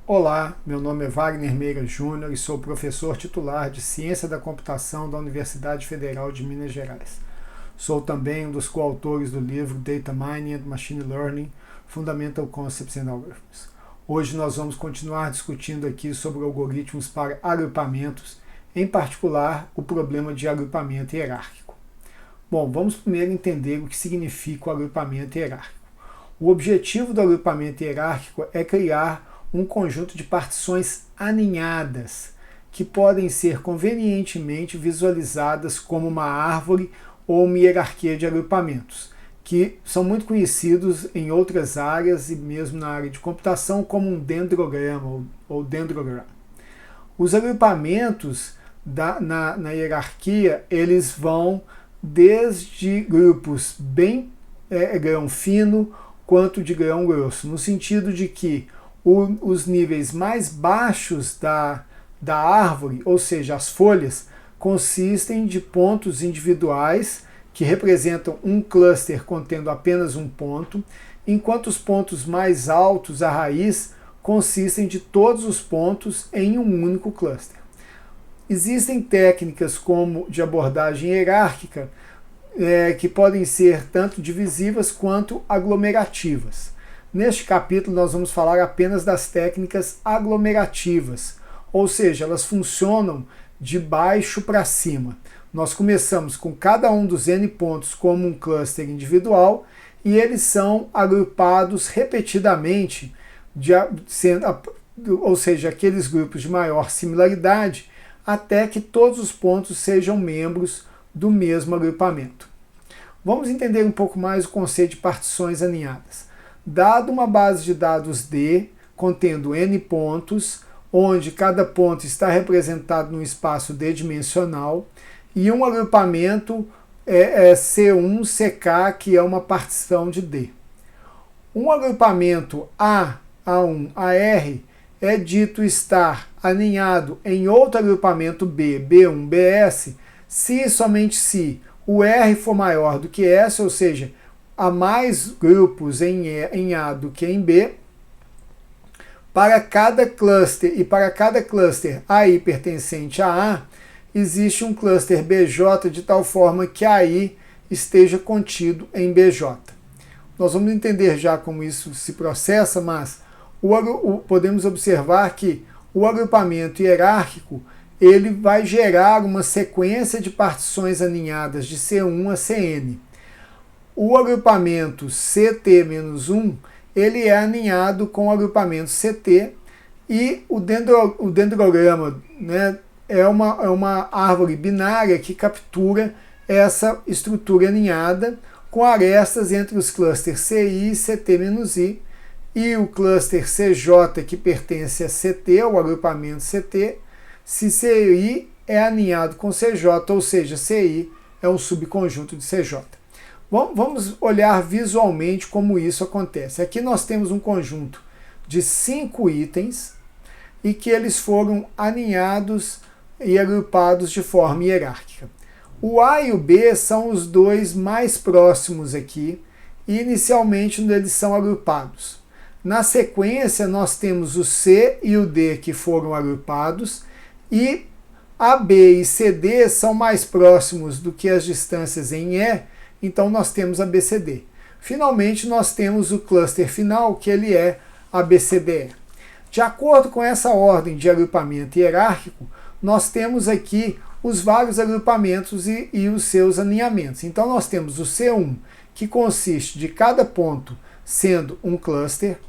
Olá, meu nome é Wagner Meira Júnior e sou professor titular de Ciência da Computação da Universidade Federal de Minas Gerais. Sou também um dos coautores do livro Data Mining and Machine Learning, Fundamental Concepts and Algorithms. Hoje nós vamos continuar discutindo aqui sobre algoritmos para agrupamentos, em particular o problema de agrupamento hierárquico. Bom, vamos primeiro entender o que significa o agrupamento hierárquico. O objetivo do agrupamento hierárquico é criar um conjunto de partições aninhadas, que podem ser convenientemente visualizadas como uma árvore ou uma hierarquia de agrupamentos, que são muito conhecidos em outras áreas e mesmo na área de computação como um dendrograma ou dendrogram. Os agrupamentos na hierarquia, eles vão desde grupos bem grão fino quanto de grão grosso, no sentido de que os níveis mais baixos da árvore, ou seja, as folhas, consistem de pontos individuais que representam um cluster contendo apenas um ponto, enquanto os pontos mais altos, a raiz, consistem de todos os pontos em um único cluster. Existem técnicas como de abordagem hierárquica que podem ser tanto divisivas quanto aglomerativas. Neste capítulo nós vamos falar apenas das técnicas aglomerativas, ou seja, elas funcionam de baixo para cima. Nós começamos com cada um dos n pontos como um cluster individual e eles são agrupados repetidamente, ou seja, aqueles grupos de maior similaridade, até que todos os pontos sejam membros do mesmo agrupamento. Vamos entender um pouco mais o conceito de partições aninhadas. Dado uma base de dados D, contendo n pontos, onde cada ponto está representado num espaço D-dimensional, e um agrupamento C1, CK, que é uma partição de D. Um agrupamento A, A1, AR, é dito estar aninhado em outro agrupamento B, B1, BS, se e somente se o R for maior do que S, ou seja, há mais grupos em A do que em B, para cada cluster, e para cada cluster AI pertencente a A, existe um cluster BJ de tal forma que AI esteja contido em BJ. Nós vamos entender já como isso se processa, mas podemos observar que o agrupamento hierárquico ele vai gerar uma sequência de partições aninhadas de C1 a Cn. O agrupamento CT-1 ele é aninhado com o agrupamento CT e o dendrograma, né, é uma árvore binária que captura essa estrutura aninhada com arestas entre os clusters CI e CT-I e o cluster CJ que pertence a CT, o agrupamento CT, se CI é aninhado com CJ, ou seja, CI é um subconjunto de CJ. Vamos olhar visualmente como isso acontece. Aqui nós temos um conjunto de 5 itens e que eles foram aninhados e agrupados de forma hierárquica. O A e o B são os dois mais próximos aqui e inicialmente eles são agrupados. Na sequência nós temos o C e o D que foram agrupados e A, B e CD são mais próximos do que as distâncias em E, então nós temos a BCD. Finalmente nós temos o cluster final, que ele é a BCDE. De acordo com essa ordem de agrupamento hierárquico, nós temos aqui os vários agrupamentos e os seus alinhamentos. Então nós temos o C1, que consiste de cada ponto sendo um cluster.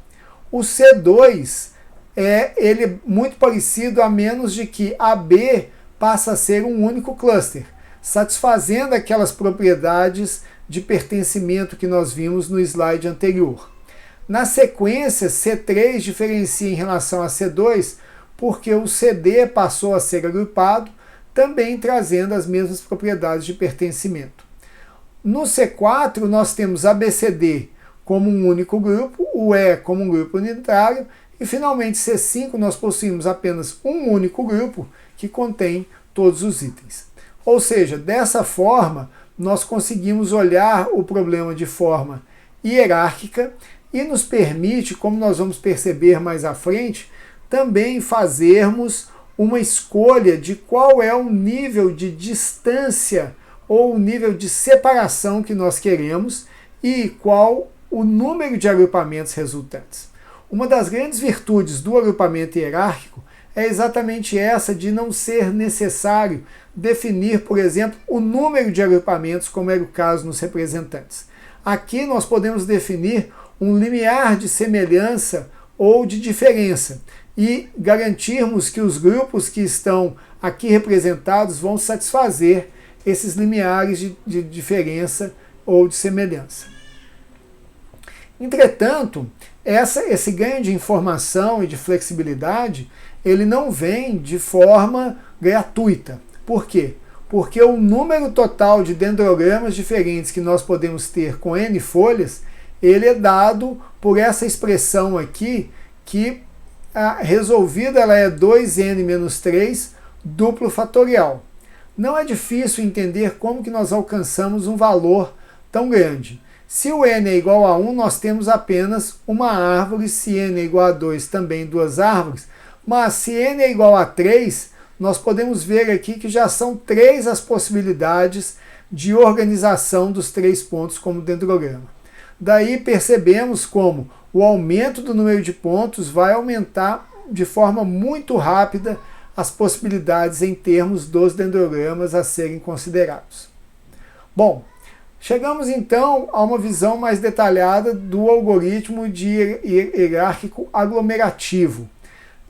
O C2 ele é muito parecido, a menos de que AB passa a ser um único cluster, satisfazendo aquelas propriedades de pertencimento que nós vimos no slide anterior. Na sequência, C3 diferencia em relação a C2 porque o CD passou a ser agrupado, também trazendo as mesmas propriedades de pertencimento. No C4, nós temos a BCD como um único grupo, o E como um grupo unitário, e finalmente C5 nós possuímos apenas um único grupo que contém todos os itens. Ou seja, dessa forma, nós conseguimos olhar o problema de forma hierárquica e nos permite, como nós vamos perceber mais à frente, também fazermos uma escolha de qual é o nível de distância ou o nível de separação que nós queremos e qual o número de agrupamentos resultantes. Uma das grandes virtudes do agrupamento hierárquico é exatamente essa de não ser necessário definir, por exemplo, o número de agrupamentos, como era o caso nos representantes. Aqui nós podemos definir um limiar de semelhança ou de diferença e garantirmos que os grupos que estão aqui representados vão satisfazer esses limiares de diferença ou de semelhança. Entretanto, esse ganho de informação e de flexibilidade, ele não vem de forma gratuita. Por quê? Porque o número total de dendrogramas diferentes que nós podemos ter com N folhas, ele é dado por essa expressão aqui, que resolvida ela é 2n-3 duplo fatorial. Não é difícil entender como que nós alcançamos um valor tão grande. Se o n é igual a 1, nós temos apenas uma árvore, se n é igual a 2, também duas árvores, mas se n é igual a 3, nós podemos ver aqui que já são 3 as possibilidades de organização dos 3 pontos como dendrograma. Daí percebemos como o aumento do número de pontos vai aumentar de forma muito rápida as possibilidades em termos dos dendrogramas a serem considerados. Bom, chegamos então a uma visão mais detalhada do algoritmo de hierárquico aglomerativo.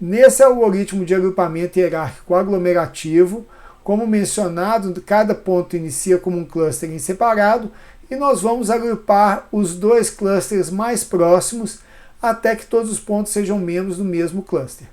Nesse algoritmo de agrupamento hierárquico aglomerativo, como mencionado, cada ponto inicia como um cluster em separado e nós vamos agrupar os 2 clusters mais próximos até que todos os pontos sejam membros do mesmo cluster.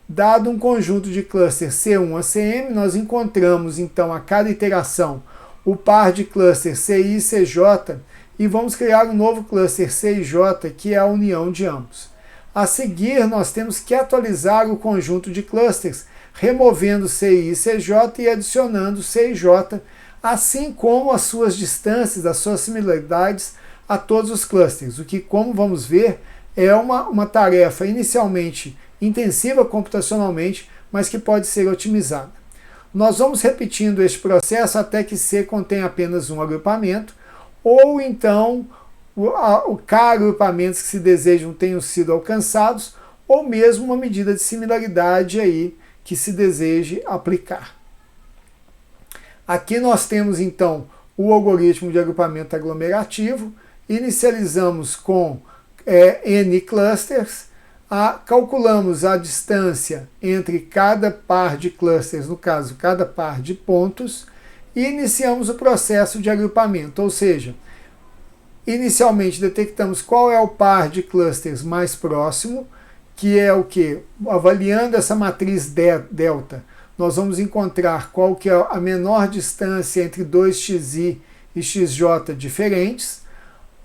Dado um conjunto de cluster C1 a Cm, nós encontramos então a cada iteração o par de cluster CI e CJ e vamos criar um novo cluster CIJ, que é a união de ambos. A seguir, nós temos que atualizar o conjunto de clusters, removendo CI e CJ e adicionando CIJ, assim como as suas distâncias, as suas similaridades a todos os clusters, o que, como vamos ver, é uma tarefa inicialmente intensiva computacionalmente, mas que pode ser otimizada. Nós vamos repetindo este processo até que C contém apenas um agrupamento, ou então K agrupamentos que se desejam tenham sido alcançados, ou mesmo uma medida de similaridade aí que se deseje aplicar. Aqui nós temos então o algoritmo de agrupamento aglomerativo, inicializamos com N clusters, calculamos a distância entre cada par de clusters, no caso, cada par de pontos, e iniciamos o processo de agrupamento, ou seja, inicialmente detectamos qual é o par de clusters mais próximo, que é o que? Avaliando essa matriz delta, nós vamos encontrar qual que é a menor distância entre 2xi e xj diferentes.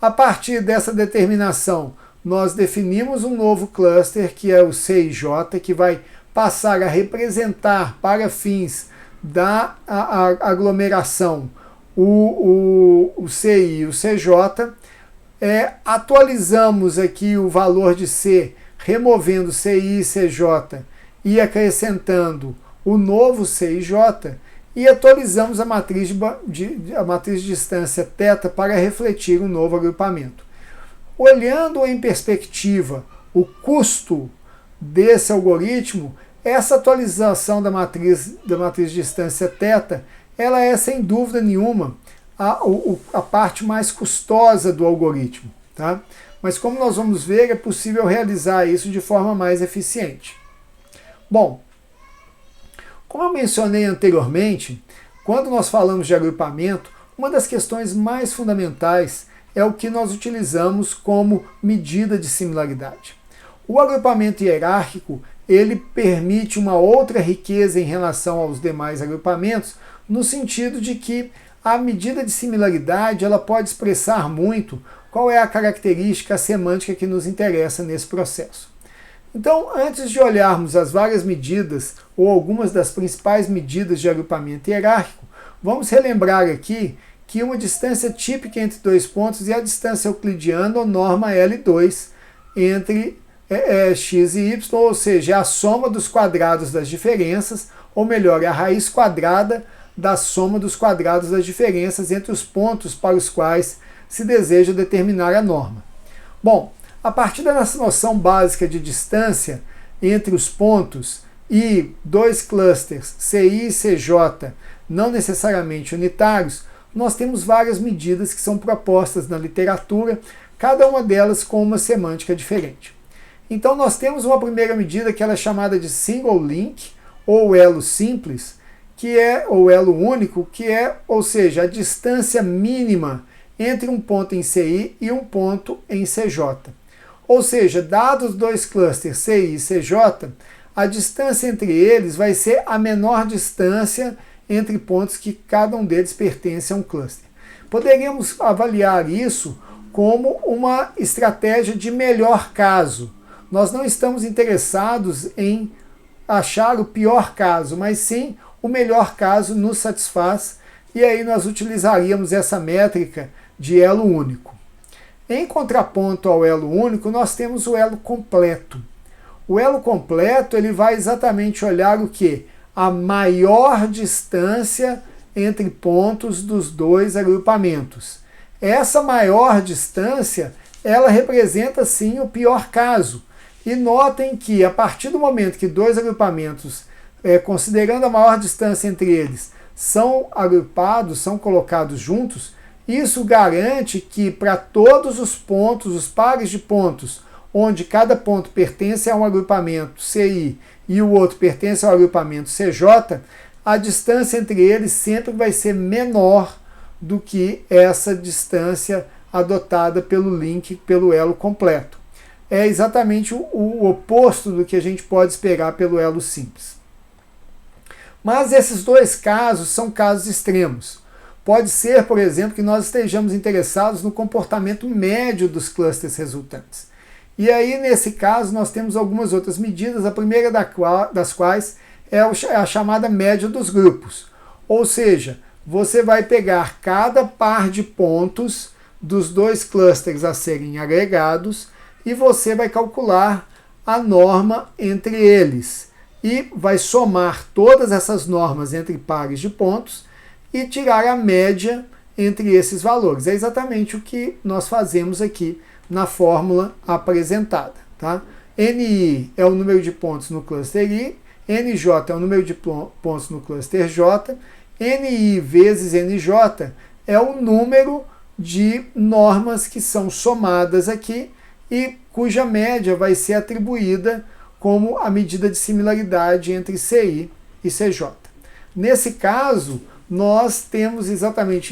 A partir dessa determinação, nós definimos um novo cluster, que é o CIJ, que vai passar a representar para fins da aglomeração o CI e o CJ. Atualizamos aqui o valor de C, removendo CI e CJ e acrescentando o novo CIJ, e atualizamos a matriz de distância θ para refletir um novo agrupamento. Olhando em perspectiva o custo desse algoritmo, essa atualização da matriz de distância θ, ela é sem dúvida nenhuma a parte mais custosa do algoritmo, tá? Mas como nós vamos ver, é possível realizar isso de forma mais eficiente. Bom, como eu mencionei anteriormente, quando nós falamos de agrupamento, uma das questões mais fundamentais é o que nós utilizamos como medida de similaridade. O agrupamento hierárquico, ele permite uma outra riqueza em relação aos demais agrupamentos, no sentido de que a medida de similaridade ela pode expressar muito qual é a característica semântica que nos interessa nesse processo. Então, antes de olharmos as várias medidas ou algumas das principais medidas de agrupamento hierárquico, vamos relembrar aqui que uma distância típica entre 2 pontos é a distância euclidiana ou norma L2 entre x e y, ou seja, é a soma dos quadrados das diferenças, ou melhor, é a raiz quadrada da soma dos quadrados das diferenças entre os pontos para os quais se deseja determinar a norma. Bom, a partir dessa noção básica de distância entre os pontos e dois clusters CI e CJ não necessariamente unitários, nós temos várias medidas que são propostas na literatura, cada uma delas com uma semântica diferente. Então nós temos uma primeira medida que ela é chamada de single link, ou elo simples, ou elo único, ou seja, a distância mínima entre um ponto em CI e um ponto em CJ. Ou seja, dados dois clusters CI e CJ, a distância entre eles vai ser a menor distância entre pontos que cada um deles pertence a um cluster. Poderíamos avaliar isso como uma estratégia de melhor caso. Nós não estamos interessados em achar o pior caso, mas sim o melhor caso nos satisfaz, e aí nós utilizaríamos essa métrica de elo único. Em contraponto ao elo único, nós temos o elo completo. O elo completo ele vai exatamente olhar o quê? A maior distância entre pontos dos dois agrupamentos. Essa maior distância, ela representa sim o pior caso. E notem que a partir do momento que dois agrupamentos, considerando a maior distância entre eles, são agrupados, são colocados juntos, isso garante que para todos os pontos, os pares de pontos, onde cada ponto pertence a um agrupamento CI e o outro pertence ao agrupamento CJ, a distância entre eles sempre vai ser menor do que essa distância adotada pelo link, pelo elo completo. É exatamente o oposto do que a gente pode esperar pelo elo simples. Mas esses dois casos são casos extremos. Pode ser, por exemplo, que nós estejamos interessados no comportamento médio dos clusters resultantes. E aí, nesse caso, nós temos algumas outras medidas, a primeira das quais é a chamada média dos grupos. Ou seja, você vai pegar cada par de pontos dos dois clusters a serem agregados e você vai calcular a norma entre eles. E vai somar todas essas normas entre pares de pontos e tirar a média entre esses valores. É exatamente o que nós fazemos aqui na fórmula apresentada. Tá? NI é o número de pontos no cluster I, NJ é o número de pontos no cluster J, NI vezes NJ é o número de normas que são somadas aqui e cuja média vai ser atribuída como a medida de similaridade entre CI e CJ. Nesse caso, nós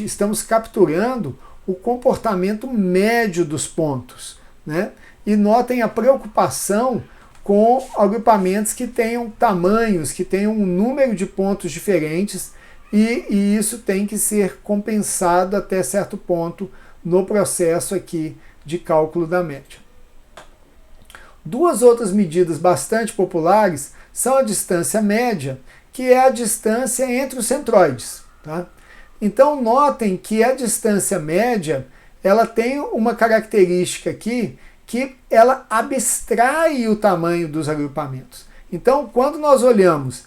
estamos capturando o comportamento médio dos pontos, né? E notem a preocupação com agrupamentos que tenham tamanhos, que tenham um número de pontos diferentes, e isso tem que ser compensado até certo ponto no processo aqui de cálculo da média. Duas outras medidas bastante populares são a distância média, que é a distância entre os centroides. Tá? Então notem que a distância média ela tem uma característica aqui que ela abstrai o tamanho dos agrupamentos. Então quando nós olhamos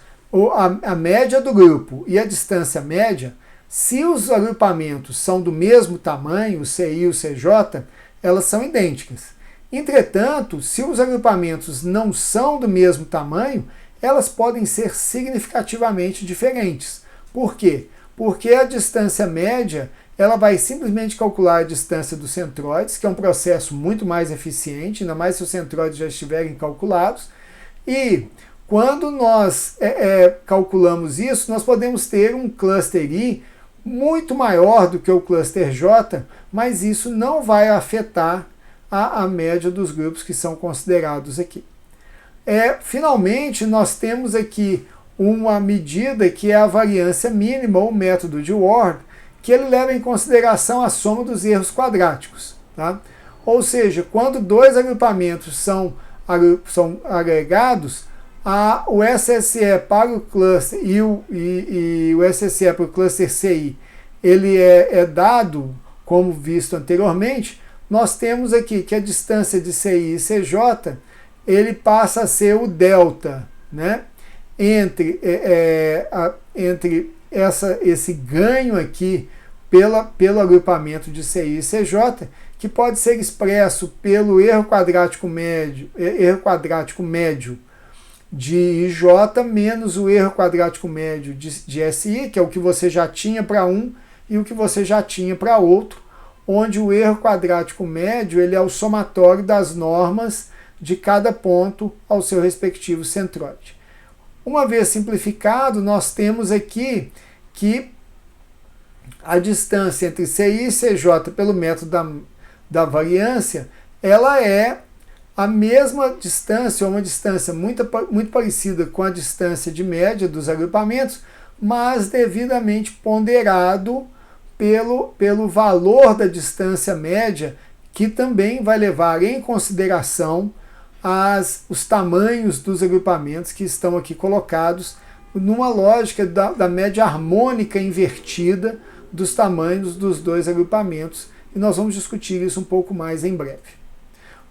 a média do grupo e a distância média, se os agrupamentos são do mesmo tamanho, o CI e o CJ, elas são idênticas. Entretanto, se os agrupamentos não são do mesmo tamanho, elas podem ser significativamente diferentes. Por quê? Porque a distância média ela vai simplesmente calcular a distância dos centroides, que é um processo muito mais eficiente, ainda mais se os centroides já estiverem calculados. E quando nós calculamos isso, nós podemos ter um cluster I muito maior do que o cluster J, mas isso não vai afetar a média dos grupos que são considerados aqui. Finalmente, nós temos aqui uma medida que é a variância mínima, ou método de Ward, que ele leva em consideração a soma dos erros quadráticos. Tá? Ou seja, quando dois agrupamentos são agregados, o SSE para o cluster e o SSE para o cluster CI, ele é dado, como visto anteriormente. Nós temos aqui que a distância de CI e CJ ele passa a ser o delta, né, entre esse ganho aqui pelo agrupamento de CI e CJ, que pode ser expresso pelo erro quadrático médio de IJ menos o erro quadrático médio de SI, que é o que você já tinha para um e o que você já tinha para outro, onde o erro quadrático médio ele é o somatório das normas de cada ponto ao seu respectivo centroide. Uma vez simplificado, nós temos aqui que a distância entre CI e CJ pelo método da variância, ela é a mesma distância, ou uma distância muito parecida com a distância de média dos agrupamentos, mas devidamente ponderado pelo valor da distância média, que também vai levar em consideração os tamanhos dos agrupamentos que estão aqui colocados numa lógica da média harmônica invertida dos tamanhos dos dois agrupamentos, e nós vamos discutir isso um pouco mais em breve.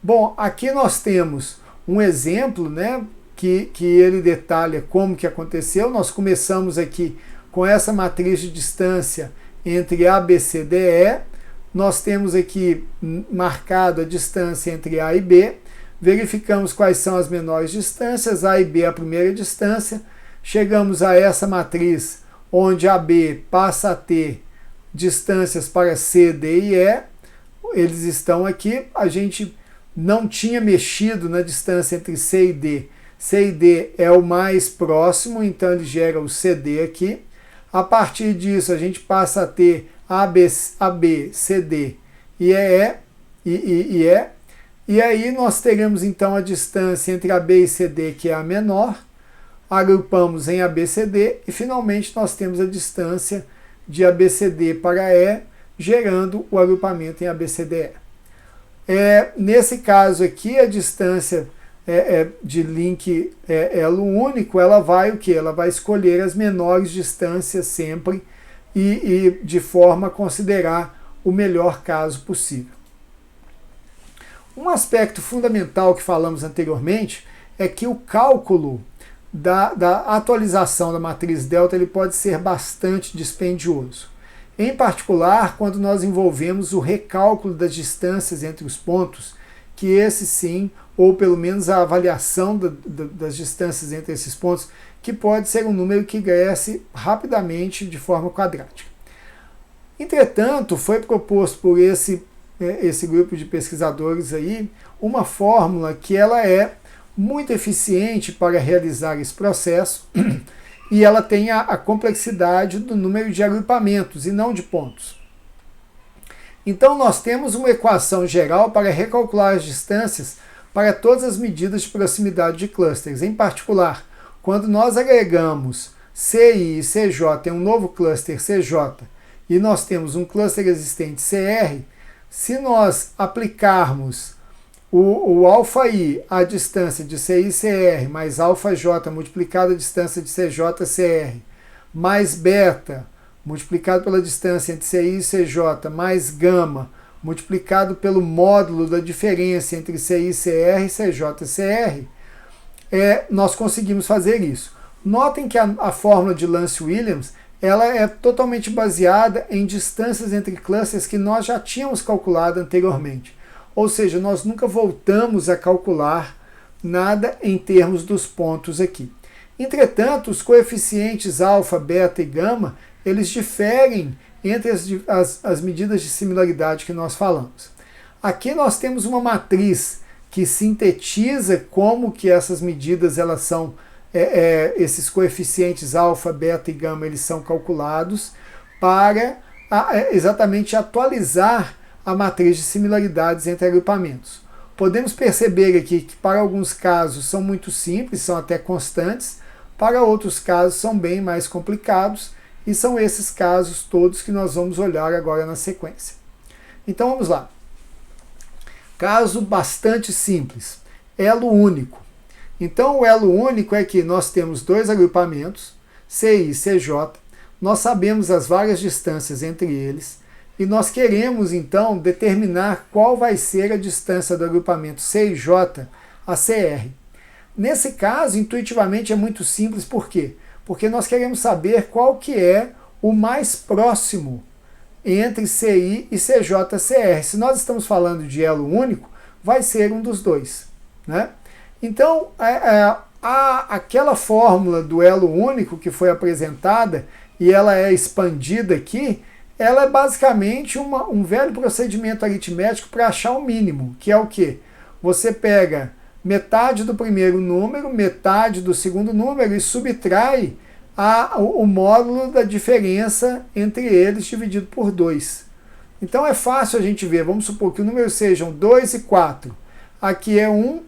Bom, aqui nós temos um exemplo, né, que ele detalha como que aconteceu. Nós começamos aqui com essa matriz de distância entre A, B, C, D, E. Nós temos aqui marcado a distância entre A e B. Verificamos quais são as menores distâncias, A e B é a primeira distância. Chegamos a essa matriz onde AB passa a ter distâncias para C, D e E. Eles estão aqui. A gente não tinha mexido na distância entre C e D. C e D é o mais próximo, então ele gera o CD aqui. A partir disso, a gente passa a ter AB, CD e EE. E aí nós teremos então a distância entre AB e CD, que é a menor. Agrupamos em ABCD e finalmente nós temos a distância de ABCD para E, gerando o agrupamento em ABCDE. Nesse caso aqui, a distância de link elo único, ela vai o quê? Ela vai escolher as menores distâncias sempre e de forma a considerar o melhor caso possível. Um aspecto fundamental que falamos anteriormente é que o cálculo da atualização da matriz delta ele pode ser bastante dispendioso. Em particular, quando nós envolvemos o recálculo das distâncias entre os pontos, que esse sim, ou pelo menos a avaliação das distâncias entre esses pontos, que pode ser um número que cresce rapidamente de forma quadrática. Entretanto, foi proposto por esse grupo de pesquisadores aí uma fórmula que ela é muito eficiente para realizar esse processo e ela tem a complexidade do número de agrupamentos e não de pontos. Então nós temos uma equação geral para recalcular as distâncias para todas as medidas de proximidade de clusters. Em particular, quando nós agregamos CI e CJ em um novo cluster CJ e nós temos um cluster existente CR, se nós aplicarmos o αi, a distância de CI-CR, mais αj multiplicado a distância de CJ-CR, mais beta multiplicado pela distância entre CI e CJ, mais gama multiplicado pelo módulo da diferença entre CI-CR e CJ-CR, nós conseguimos fazer isso. Notem que a fórmula de Lance-Williams ela é totalmente baseada em distâncias entre clusters que nós já tínhamos calculado anteriormente. Ou seja, nós nunca voltamos a calcular nada em termos dos pontos aqui. Entretanto, os coeficientes alfa, beta e gama, eles diferem entre as medidas de similaridade que nós falamos. Aqui nós temos uma matriz que sintetiza como que essas medidas elas são esses coeficientes alfa, beta e gama eles são calculados para exatamente atualizar a matriz de similaridades entre agrupamentos. Podemos perceber aqui que para alguns casos são muito simples, são até constantes, para outros casos são bem mais complicados, e são esses casos todos que nós vamos olhar agora na sequência. Então vamos lá. Caso bastante simples, elo único. Então o elo único é que nós temos dois agrupamentos, CI e CJ, nós sabemos as várias distâncias entre eles, e nós queremos então determinar qual vai ser a distância do agrupamento CIJ a CR. Nesse caso, intuitivamente é muito simples, por quê? Porque nós queremos saber qual que é o mais próximo entre CI e CJCR. Se nós estamos falando de elo único, vai ser um dos dois, né? Então, aquela fórmula do elo único que foi apresentada e ela é expandida aqui, ela é basicamente um velho procedimento aritmético para achar o mínimo, que é o quê? Você pega metade do primeiro número, metade do segundo número e subtrai o módulo da diferença entre eles dividido por 2. Então é fácil a gente ver, vamos supor que o número sejam 2 e 4. Aqui é 1,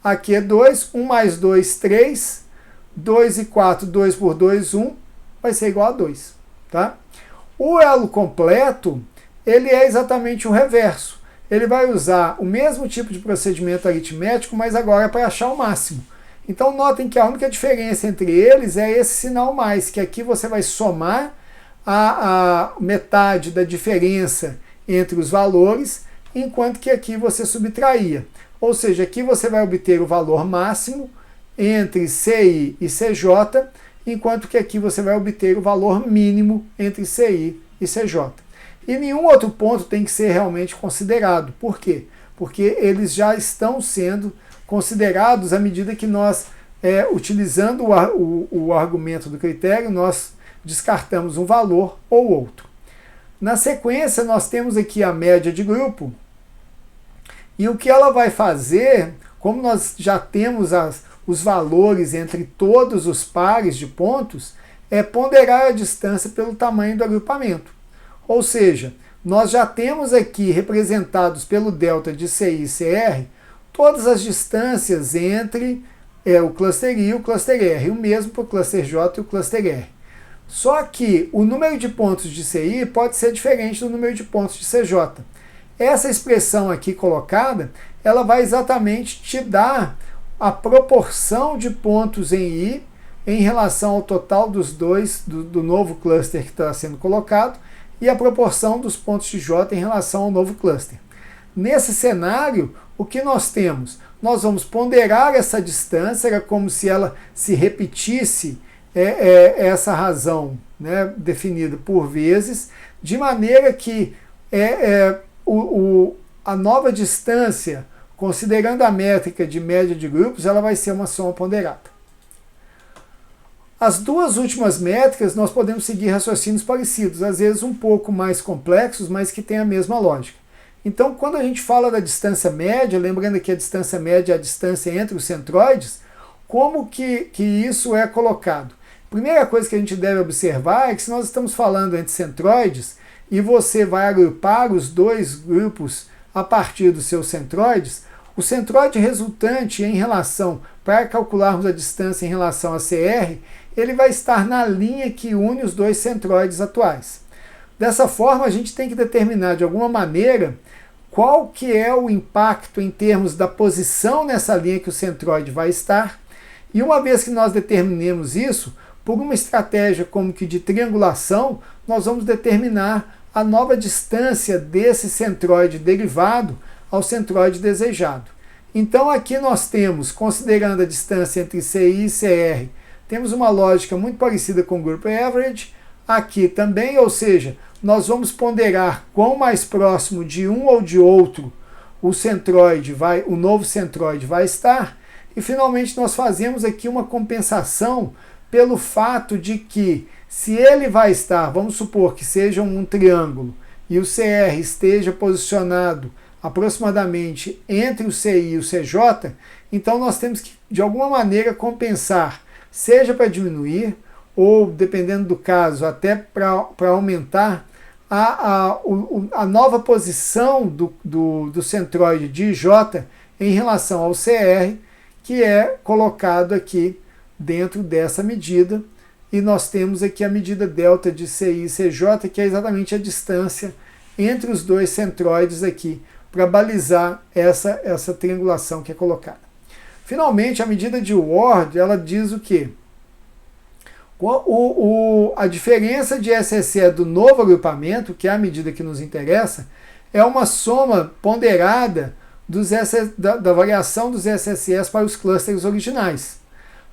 aqui é 2, 1 mais 2, 3, 2 e 4, 2 por 2, 1, vai ser igual a 2. Tá? O elo completo, ele é exatamente o reverso. Ele vai usar o mesmo tipo de procedimento aritmético, mas agora para achar o máximo. Então notem que a única diferença entre eles é esse sinal mais, que aqui você vai somar a metade da diferença entre os valores, enquanto que aqui você subtraía. Ou seja, aqui você vai obter o valor máximo entre CI e CJ, enquanto que aqui você vai obter o valor mínimo entre CI e CJ. E nenhum outro ponto tem que ser realmente considerado. Por quê? Porque eles já estão sendo considerados à medida que nós, utilizando o argumento do critério, nós descartamos um valor ou outro. Na sequência, nós temos aqui a média de grupo, e o que ela vai fazer, como nós já temos os valores entre todos os pares de pontos, é ponderar a distância pelo tamanho do agrupamento. Ou seja, nós já temos aqui representados pelo delta de CI e CR todas as distâncias entre o cluster I e o cluster R, o mesmo para o cluster J e o cluster R. Só que o número de pontos de CI pode ser diferente do número de pontos de CJ. Essa expressão aqui colocada, ela vai exatamente te dar a proporção de pontos em I em relação ao total dos dois, do novo cluster que está sendo colocado, e a proporção dos pontos de J em relação ao novo cluster. Nesse cenário, o que nós temos? Nós vamos ponderar essa distância, era como se ela se repetisse essa razão, né, definida por vezes, de maneira que a nova distância, considerando a métrica de média de grupos, ela vai ser uma soma ponderada. As duas últimas métricas nós podemos seguir raciocínios parecidos, às vezes um pouco mais complexos, mas que têm a mesma lógica. Então, quando a gente fala da distância média, lembrando que a distância média é a distância entre os centroides, como que isso é colocado? Primeira coisa que a gente deve observar é que se nós estamos falando entre centroides e você vai agrupar os dois grupos a partir dos seus centroides, o centroide resultante em relação, para calcularmos a distância em relação a CR, ele vai estar na linha que une os dois centroides atuais. Dessa forma, a gente tem que determinar de alguma maneira qual que é o impacto em termos da posição nessa linha que o centroide vai estar. E uma vez que nós determinemos isso, por uma estratégia como que de triangulação, nós vamos determinar a nova distância desse centroide derivado ao centroide desejado. Então aqui nós temos, considerando a distância entre CI e CR, temos uma lógica muito parecida com o Group Average, aqui também, ou seja, nós vamos ponderar quão mais próximo de um ou de outro o novo centroide vai estar, e finalmente nós fazemos aqui uma compensação pelo fato de que se ele vai estar, vamos supor que seja um triângulo, e o CR esteja posicionado aproximadamente entre o CI e o CJ, então nós temos que, de alguma maneira, compensar, seja para diminuir, ou, dependendo do caso, até para aumentar a nova posição do centroide de IJ em relação ao CR, que é colocado aqui dentro dessa medida, e nós temos aqui a medida delta de CI e CJ, que é exatamente a distância entre os dois centroides aqui, para balizar essa triangulação que é colocada. Finalmente, a medida de Ward, ela diz o quê? A diferença de SSE do novo agrupamento, que é a medida que nos interessa, é uma soma ponderada da variação dos SSEs para os clusters originais,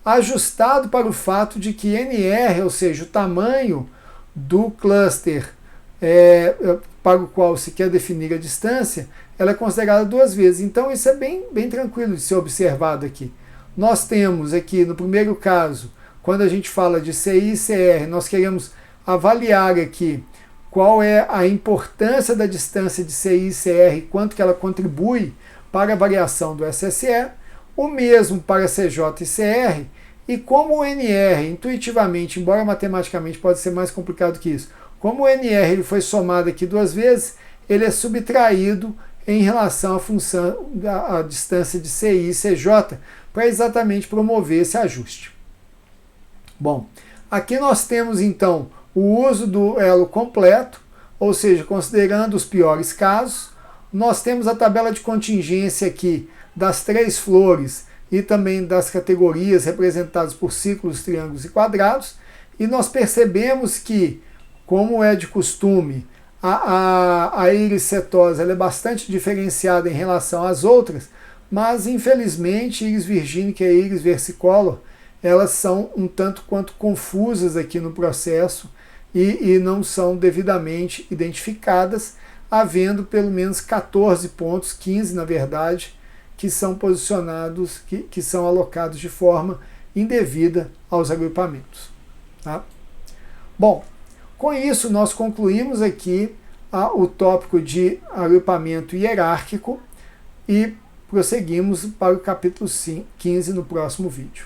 ajustado para o fato de que NR, ou seja, o tamanho do cluster para o qual se quer definir a distância, ela é considerada 2 vezes. Então isso é bem tranquilo de ser observado aqui. Nós temos aqui, no primeiro caso, quando a gente fala de CI e CR, nós queremos avaliar aqui qual é a importância da distância de CI e CR, quanto que ela contribui para a variação do SSE, o mesmo para CJ e CR, e como o NR, intuitivamente, embora matematicamente pode ser mais complicado que isso, como o NR ele foi somado aqui 2 vezes, ele é subtraído em relação à função da distância de CI e CJ, para exatamente promover esse ajuste. Bom, aqui nós temos então o uso do elo completo, ou seja, considerando os piores casos. Nós temos a tabela de contingência aqui das 3 flores e também das categorias representadas por círculos, triângulos e quadrados. E nós percebemos que, como é de costume, a íris setosa ela é bastante diferenciada em relação às outras, mas infelizmente íris virgínica e íris versicolor elas são um tanto quanto confusas aqui no processo e não são devidamente identificadas, havendo pelo menos 14 pontos, 15 na verdade, que são posicionados, que são alocados de forma indevida aos agrupamentos. Tá? Bom, com isso nós concluímos aqui o tópico de agrupamento hierárquico e prosseguimos para o capítulo 15 no próximo vídeo.